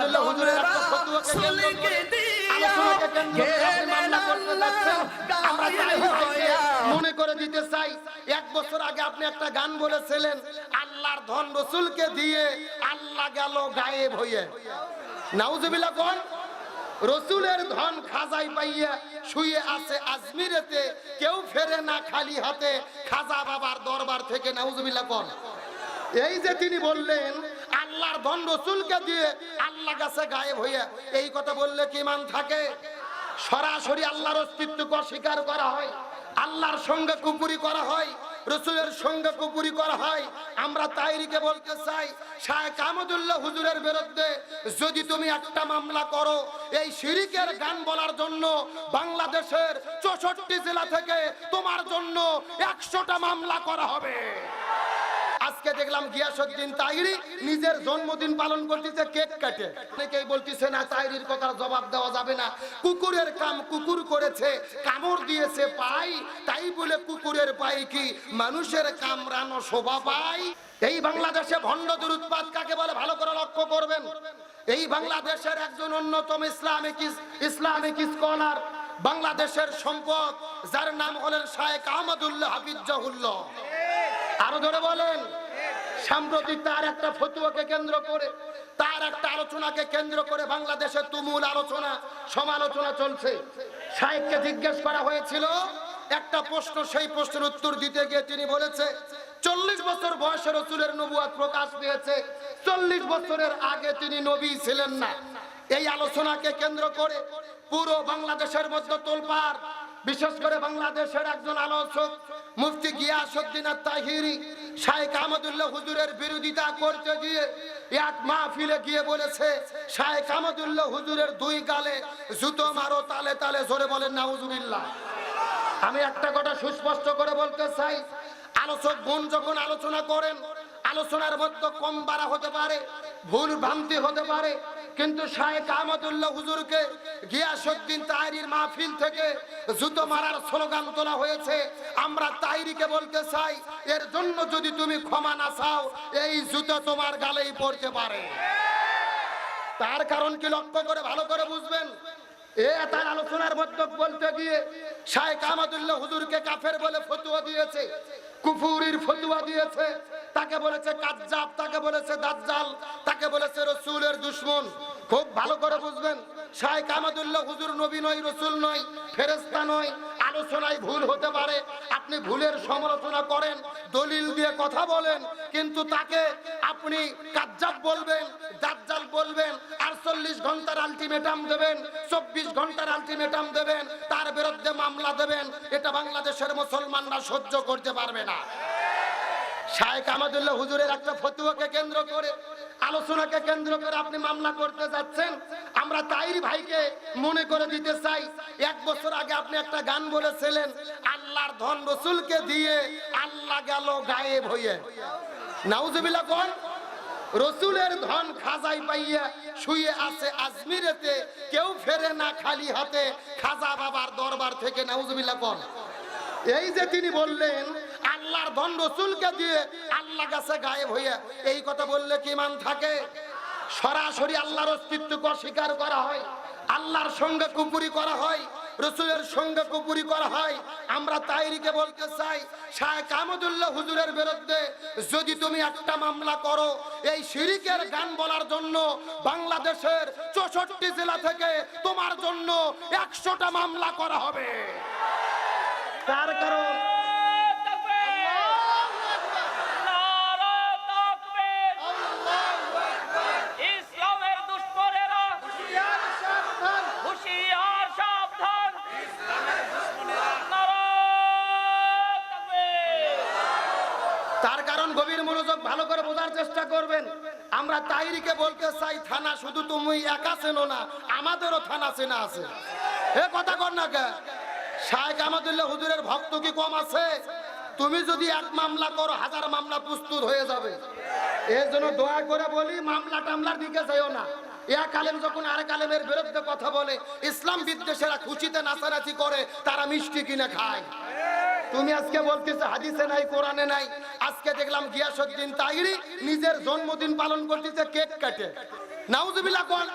আলহামদুলিল্লাহ হুজুরের একটা ফতোয়াকে কেন্দ্র করে আলোচনাকে কেন্দ্র করে আপনি মামলা করতে যাচ্ছেন। আমরা তাইরি ভাইকে মনে করে দিতে চাই, 1 বছর আগে আপনি একটা গান বলেছিলেন, আল্লাহর ধন রাসূলকে দিয়ে আল্লাহ গেল গায়েব হয়ে। নাউজুবিল্লাহ কোন রসুলের ধন খাজাই পাইয়া শুয়ে আছে আজমিরেতে, কেউ ফেরে না খালি হাতে খাজা বাবার দরবার থেকে। নাউজুবিল্লাহ কোন এই যে তিনি বললেন আল্লাহর ধন রসুলকে দিয়ে আল্লাহ কাছে গায়েব হইয়া, এই কথা বললে কি মান থাকে? সরাসরি আল্লাহর অস্তিত্বকে অস্বীকার করা হয়, আল্লাহর সঙ্গে কুপুরি করা হয়, রসুলের সঙ্গে কুপুরি করা হয়। আমরা তাইরিকে বলতে চাই, শায়েখ আহমদুল্লাহ হুজুরের বিরুদ্ধে যদি তুমি একটা মামলা করো, এই শিরিকের গান বলার জন্য বাংলাদেশের 64 জেলা থেকে তোমার জন্য 100টা মামলা করা হবে। আজকে দেখলাম গিয়াসউদ্দিন তাহিরি নিজের জন্মদিন পালন করতেছে কেক কাটে। অনেকেই বলতেছে না তাহিরির কথার জবাব দেওয়া যাবে না, কুকুরের কাম কুকুর করেছে, কামড় দিয়েছে পাই, তাই বলে কুকুরের পাই কি মানুষের কামড়ানো শোভা পায়? এই বাংলাদেশে ভণ্ডদের উৎপাত কাকে বলে ভালো করে লক্ষ্য করবেন। এই বাংলাদেশের একজন অন্যতম ইসলামিক স্কলার, বাংলাদেশের সম্পদ, যার নাম হলেন শায়েখ আহমদুল্লাহ হাফিজাহুল্লাহ। আরো ধরে বলেন, সাম্প্রতিক তার একটা ফতোয়াকে কেন্দ্র করে, তার একটা আলোচনাকে কেন্দ্র করে বাংলাদেশে তুমুল আলোচনা সমালোচনা চলছে। শায়েখকে জিজ্ঞেস করা হয়েছিল একটা প্রশ্ন, সেই প্রশ্নের উত্তর দিতে গিয়ে তিনি বলেছে 40 বছর বয়সে রাসূলের নবুয়ত প্রকাশ পেয়েছে, 40 বছরের আগে তিনি নবী ছিলেন না। এই আলোচনাকে কেন্দ্র করে পুরো বাংলাদেশের মধ্যে তোলপাড়। বিশেষ করে বাংলাদেশের একজন আলোচক মুফতি গিয়াসউদ্দিন তাহিরি শায়েখ আহমদুল্লাহ হুজুরের বিরোধিতা করতে গিয়ে এক মাহফিলে গিয়ে বলেছে, শায়েখ আহমদুল্লাহ হুজুরের 2 গালে জুতো মারো তালে তালে, জোরে বলেন নাউজুবিল্লাহ। আমি একটা কথা সুস্পষ্ট করে বলতে চাই, আলোচক বোন যখন আলোচনা করেন, আলোচনার মধ্যে কম বাড়া হতে পারে, ভুল ভ্রান্তি হতে পারে, কিন্তু শায়েখ আহমদুল্লাহ হুজুরকে গিয়াসউদ্দিন তাহিরির মাহফিল থেকে জুতো মারার স্লোগান তোলা হয়েছে। আমরা তাহিরিকে বলতে চাই, এর জন্য যদি তুমি ক্ষমা না চাও, এই জুতো তোমার গালেই পড়তে পারে। তার কারণ কি লক্ষ্য করে ভালো করে বুঝবেন। তার আলোচনার মধ্যে বলতে গিয়ে শায়েখ আহমদুল্লাহ হুজুরকে কাফের বলে ফতোয়া দিয়েছে, কুফুরির ফতোয়া দিয়েছে, তাকে বলেছে কাজ্জাব, তাকে বলেছে দাজ্জাল, তাকে বলেছে রাসূলের দুশমন। খুব ভালো করে বুঝবেন, শায়েখ আহমদুল্লাহ হুজুর নবী নয়, রাসূল নয়, ফেরেশতা নয়। আলোচনায় ভুল হতে পারে, আপনি ভুলের সমালোচনা করেন, দলিল দিয়ে কথা বলেন, কিন্তু তাকে আপনি কাজ্জাব বলবেন, দাজ্জাল বলবেন, 48 ঘন্টার আলটিমেটাম দেবেন, 24 ঘন্টার আলটিমেটাম দেবেন, তার বিরুদ্ধে মামলা দেবেন, এটা বাংলাদেশের মুসলমানরা সহ্য করতে পারবে না। শায়েখ আহমদুল্লাহ হুজুরের একটা ফতোয়াকে কেন্দ্র করে, আলোচনাকে কেন্দ্র করে আপনি মামলা করতে যাচ্ছেন। আমরা তাইরি ভাইকে মনে করে দিতে চাই, 1 বছর আগে আপনি একটা গান বলেছিলেন, আল্লাহর ধন রাসূলকে দিয়ে আল্লাহ গেল গায়েব হয়ে। নাউজুবিল্লাহ কোন রসুলের ধন খাজাই পাইয়া শুয়ে আছে আজমিরেতে, কেউ ফেরে না খালি হাতে খাজা বাবার দরবার থেকে। নাউজুবিল্লাহ কোন এই যে তিনি বললেন আল্লাহর ধন রাসূলকে দিয়ে আল্লাহ কাছে গায়েব হইয়া, এই কথা বললে কি মান থাকে? সরাসরি আল্লাহর অস্তিত্বকে অস্বীকার করা হয়, আল্লাহর সঙ্গে কুপুরি করা হয়, রাসূলের সঙ্গে কুপুরি করা হয়। আমরা তাইরিকে বলতে চাই, শায়েখ আহমদুল্লাহ হুজুরের বিরুদ্ধে যদি তুমি একটা মামলা করো, এই শিরিকের গান বলার জন্য বাংলাদেশের 64 জেলা থেকে তোমার জন্য 100টা মামলা করা হবে। তার কারণ গভীর মনোযোগ ভালো করে বোঝার চেষ্টা করবেন। আমরা তাইরিকে বলতে চাই, থানা শুধু তুমি একা চেনো না, আমাদেরও থানা চেনা আছে। এ কথা কর না কে? শায়েখ আহমদুল্লাহ হুজুরের ভক্ত কি কম আছে? তুমি যদি 1 মামলা করো, 1000 মামলা প্রস্তুত হয়ে যাবে। এর জন্য দোয়া করে বলি, মামলা টামলার দিকে যাইও না। এক আলেম যখন আরেক আলেমের বিরুদ্ধে কথা বলে, ইসলাম বিদ্বেষীরা খুশিতে নাচানাচি করে, তারা মিষ্টি কিনে খায়। তুমি আজকে বলতেছো হাদিসে নাই, কোরআনে নাই। আজকে দেখলাম গিয়াসউদ্দিন তাহিরি নিজের জন্মদিন পালন করতেছে কেক কাটে। নাউজুবিল্লাহ কোন।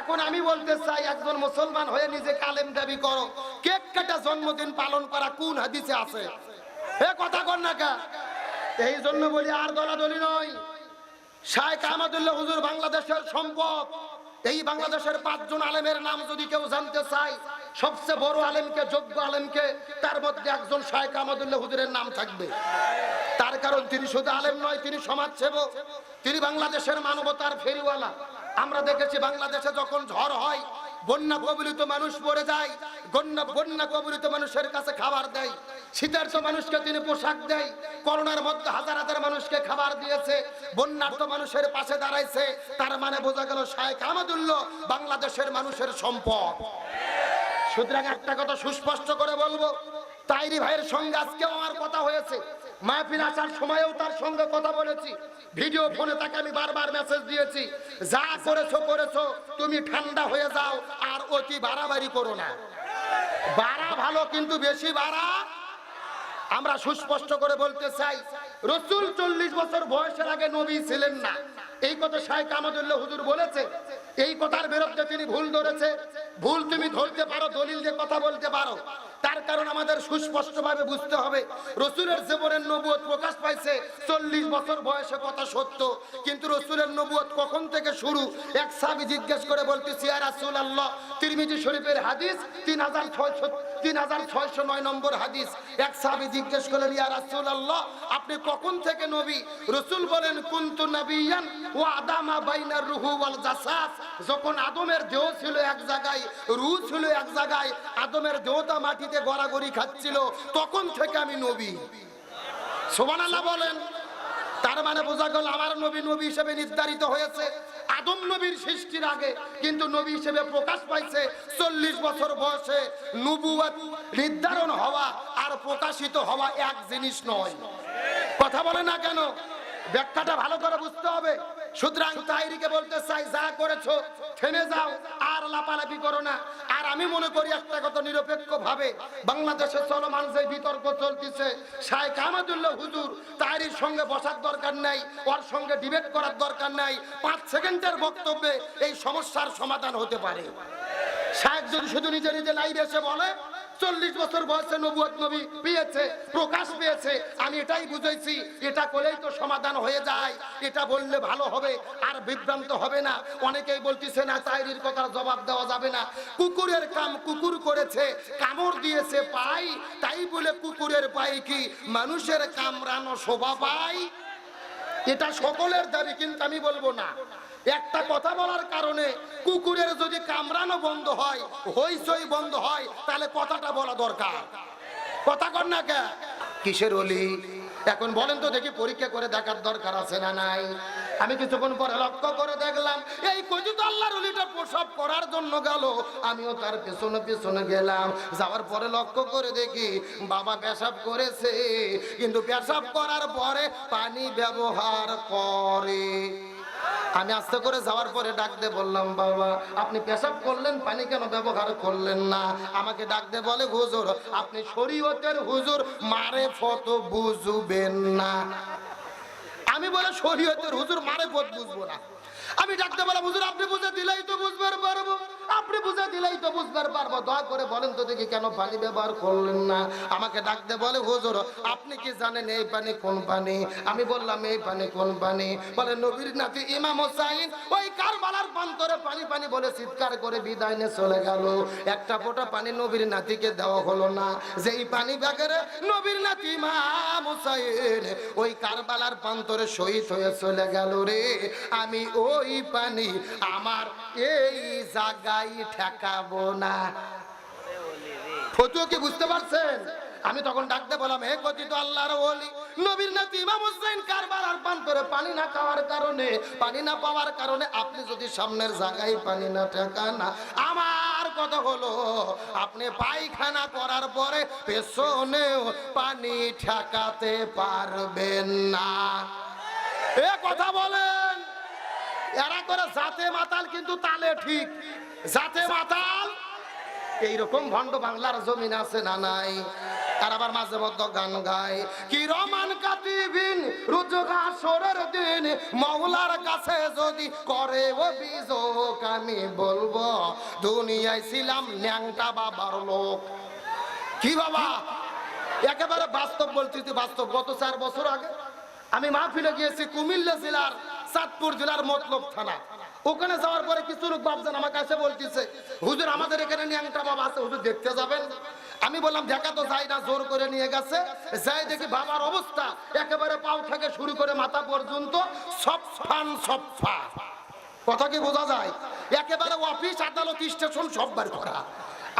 এখন আমি বলতে চাই, একজন মুসলমান হয়ে নিজেকে আলেম দাবি করো, কেক কাটা জন্মদিন পালন করা কোন হাদিসে আছে? এ কথা কর না কা। এই জন্য বলি আর দলাদলি নয়। শাইখ আহমদুল্লাহ হুজুর বাংলাদেশের সম্পদ। এই বাংলাদেশের 5 জন আলেমের নাম যদি কেউ জানতে চায়, সবচেয়ে বড় আলেমকে, যোগ্য আলেমকে, তার মধ্যে একজন শাইখ আহমদুল্লাহ হুজুরের নাম থাকবে। তার কারণ তিনি শুধু আলেম নয়, তিনি সমাজসেবক, তিনি বাংলাদেশের মানবতার ফেরিওয়ালা। আমরা দেখেছি বাংলাদেশে যখন ঝড় হয়, বন্যা কবলিত মানুষ পড়ে যায়, বন্যা কবলিত মানুষের কাছে খাবার দেয়, শীতার্ত মানুষকে তিনি পোশাক দেয়, করোনার মধ্যে হাজার হাজার মানুষকে খাবার দিয়েছে, বন্যার্ত মানুষের পাশে দাঁড়াইছে। তার মানে বোঝা গেল শাইখ আহমদুল্লাহ বাংলাদেশের মানুষের সম্পদ। সুতরাং একটা কথা সুস্পষ্ট করে বলবো, তাইরি ভাইয়ের সঙ্গে আজকেও আমার কথা হয়েছে, মাহফিল আসার সময়ও তার সঙ্গে কথা বলেছি, ভিডিও ফোনে তাকে আমি বারবার মেসেজ দিয়েছি, যা করেছো করেছো, তুমি ঠান্ডা হয়ে যাও, আর অতি বাড়াবাড়ি করো না। বাড়া ভালো, কিন্তু বেশি বাড়া। আমরা সুস্পষ্ট করে বলতে চাই, রাসূল 40 বছর বয়সের আগে নবী ছিলেন না, এই কথা শাইখ আহমদুল্লাহ হুজুর বলেছে। এই কথার বিরুদ্ধে তিনি ভুল ধরেছে। ভুল তুমি ধরতে পারো, দলিল দিয়ে কথা বলতে পারো, তার কারণ আমাদের সুস্পষ্টভাবে বুঝতে হবে, রাসূলের জীবনের নবুয়ত প্রকাশ পাইছে 40 বছর বয়সে, কথা সত্য, কিন্তু রাসূলের নবুয়ত কখন থেকে শুরু? এক সাহাবী জিজ্ঞেস করে বলতেছি, ইয়া রাসূলুল্লাহ, তিরমিজি শরীফের হাদিস 3609 নম্বর হাদিস। এক সাহাবী জিজ্ঞেস করলেন, ইয়া রাসূলুল্লাহ, আপনি কখন থেকে নবী? রাসূল বলেন, কুনতু নাবিয়ান ওয়া আদামা বাইনার রূহ ওয়াল জাসাদ। যখন আদমের দেহ ছিল এক জায়গায়, রূহ ছিল এক জায়গায়, আদমের দেহটা মাটিতে গড়াগড়ি খাচ্ছিল, তখন থেকে আমি নবী। সুবহানাল্লাহ বলেন। তার মানে বোঝা গেল আমার নবী নবী হিসেবে নির্ধারিত হয়েছে আদম নবীর সৃষ্টির আগে, কিন্তু নবী হিসেবে প্রকাশ পাইছে 40 বছর বয়সে। নবুয়ত নির্ধারণ হওয়া আর প্রকাশিত হওয়া এক জিনিস নয়। কথা বলে না কেন? ব্যাখ্যাটা ভালো করে বুঝতে হবে। সুতরাং তাইরিকে বলতে চাই, যা করেছো থেমে যাও, আর লাপালাপি করো না। আর আমি মনে করি একটা কথা নিরপেক্ষ ভাবে, বাংলাদেশে চলমান যে বিতর্ক চলতেছে, শাইখ আহমদুল্লাহ হুজুর তাইরির সঙ্গে বসার দরকার নাই, ওর সঙ্গে ডিবেট করার দরকার নাই। 5 সেকেন্ডের বক্তব্যে এই সমস্যার সমাধান হতে পারে। শাইখ যদি শুধু নিজে নিজে লাইভে এসে বলে 40 বছর বয়সে নবুয়ত নবী পেয়েছে, প্রকাশ পেয়েছে, আমি এটাই বুঝাইছি, এটা করলেই তো সমাধান হয়ে যায়, এটা বললে ভালো হবে, আর বিভ্রান্ত হবে না। অনেকেই বলতেছে না, তাইরির কথার জবাব দেওয়া যাবে না, কুকুরের কাম কুকুর করেছে, কামড় দিয়েছে পাই, তাই বলে কুকুরের পাই কি মানুষের কামড়ানো শোভা পায়? এটা সকলের দাবি, কিন্তু আমি বলবো না। একটা কথা বলার কারণে কুকুরের যদি কামড়ানো বন্ধ হয়, হইচই বন্ধ হয়, তাহলে কথাটা বলা দরকার। কথা কর না কে? কিসের ওলি? এখন বলেন তো দেখি, পরীক্ষা করে দেখার দরকার আছে না নাই? আমি কিছুক্ষণ পরে লক্ষ্য করে দেখলাম, এই কজিত আল্লাহর ওলিটা প্রসব করার জন্য গেল, আমিও তার পেছনে পেছনে গেলাম। যাওয়ার পরে লক্ষ্য করে দেখি বাবা পেশাব করেছে, কিন্তু পেশাব করার পরে পানি ব্যবহার করে। আমি আস্তে করে যাওয়ার পরে ডাক দিয়ে বললাম, বাবা আপনি পেশাব করলেন, পানি কেন ব্যবহার করলেন না? আমাকে ডাক দিয়ে বলে, হুজুর আপনি শরীয়তের হুজুর, মারে ফত বুঝবেন না। আমি বলে শরীয়তের হুজুর, মারে ফত বুঝবো না। আমি ডাকতে বললাম, হুজুর আপনি বুঝে দিলেই তো বুঝবার পারবো, আপনি বুঝে দিলেই তো বুঝবার পারবো, দয়া করে বলেন তো দেখি কেন পানি ব্যবহার করলেন না? আমাকে ডাকতে বলে, হুজুর আপনি কি জানেন এই পানি কোন পানি? আমি বললাম, এই পানি কোন পানি? বলে নবীর নাতি ইমাম হোসাইন ওই কারবালার প্রান্তরে পানি পানি বলে চিৎকার করে বিদায় নিয়ে চলে গেল। একটা ফোঁটা পানি নবীর নাতিকে দেওয়া হলো না। যেই পানি ব্যাগেরে নবীর নাতি ইমাম হোসাইন ওই কারবালার প্রান্তরে শহীদ হয়ে চলে গেল রে, আমি ওই পানি আমার এই জায়গায় ঠেকাবো না। ফতুয়া কি বুঝতে পারছেন? আমি তখন ডাকতে বললাম, হে কথিত আল্লাহর ওলি নবীর নাতি ইমাম হোসেন কারবালার প্রান্তরে পানি না খাওয়ার কারণে, পানি না পাওয়ার কারণে আপনি যদি সামনের জায়গায় পানি না ঠেকান, আমার কথা হলো আপনি পায়খানা করার পরে পেছনেও পানি ঠেকাতে পারবেন না। এ কথা বলেন। এরা করে জাতে মাতাল, কিন্তু তালে ঠিক। জাতে মাতাল। এইরকম ভণ্ড বাংলার জমিন আছে না নাই? আর আবার মাঝে মধ্যে গান গায়, কি রমান কাতিবিন রুজুগা সরের দিন মওলার কাছে যদি করে অভিযোগ আমি বলবো দুনিয়ায় ছিলাম ন্যাংটা বাবার লোক। কি বাবা, একেবারে বাস্তব বলতেছি, বাস্তব। গত 4 বছর আগে আমি মাহফিলে গিয়েছি কুমিল্লা জেলার চাঁদপুর জেলার মতলব থানা। ওখানে যাওয়ার পরে কিছু লোক বাপজান আমার কাছে বলতেছে, হুজুর আমাদের এখানে ন্যাংটা বাবা আছে, হুজুর দেখতে যাবেন? আমি বললাম দেখা তো যায় না, জোর করে নিয়ে গেছে। যাই দেখি বাবার অবস্থা একেবারে পাও থেকে শুরু করে মাথা পর্যন্ত সফান সফা। কথা কি বোঝা যায়? একেবারে অফিস আদালত স্টেশন সব বার করা।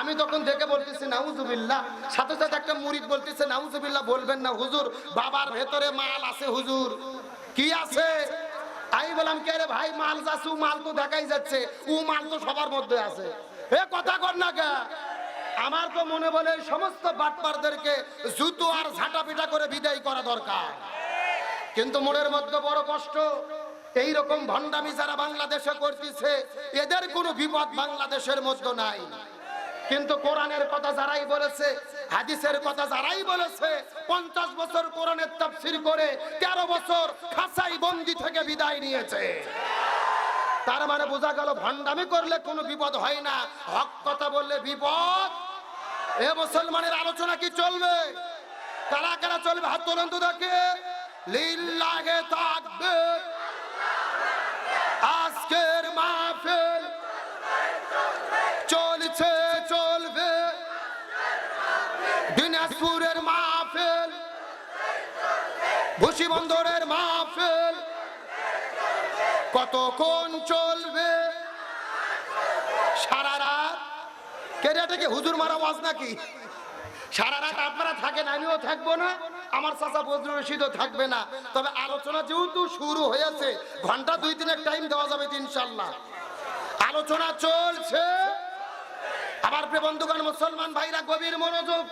আমি তখন দেখে বলতেছি নাউজুবিল্লাহ, সাথে সাথে একটা মুরিদ বলতেছে নাউজুবিল্লাহ বলবেন না হুজুর, বাবার ভেতরে মাল আছে হুজুর। কি আছে? আমি বললাম কে রে ভাই, মাল যাচ্ছে, মাল তো দেখাই যাচ্ছে, ও মাল তো সবার মধ্যে আছে। এ কথা কর না কে? আমার তো মনে বলে এই সমস্ত বাটপারদেরকে জুতো আর ঝাঁটা পিটা করে বিদায় করা দরকার। কিন্তু মনের মধ্যে বড় কষ্ট, এই রকম ভণ্ডামি যারা বাংলাদেশে করতেছে এদের কোনো বিপদ বাংলাদেশের মধ্যে নাই। কিন্তু কোরআনের কথা যারাই বলেছে, হাদিসের কথা যারাই বলেছে, 50 বছর কোরআনের তাফসীর করে 13 বছর খাঁচাই বন্দি থেকে বিদায় নিয়েছে। তার মানে বোঝা গেল ভণ্ডামি করলে কোনো বিপদ হয় না, হক কথা বললে বিপদ। এ মুসলমানের আলোচনা কি চলবে? কারা কারা চলবে? হাত তোলেন তো দেখে। লিল্লাহে তাকবীর। আজকের মাহফিল চলছে চলবে, দিনাজপুরের মাহফিল, বসিবন্দরের মাহফিল কতক্ষণ চলবে? সারা রাত। কেটা কি হুজুর মারা ওয়াজ নাকি? সারা রাত আপনারা থাকেন, আমিও থাকবো না, আমার চাচা বজরুল রশিদও থাকবে না। তবে আলোচনা যেহেতু শুরু হয়েছে, ঘন্টা 2-3 টাইম দেওয়া যাবে ইনশাল্লাহ। আলোচনা চলছে। আবার প্রিয় বন্ধুগণ, মুসলমান ভাইরা গভীর মনোযোগ।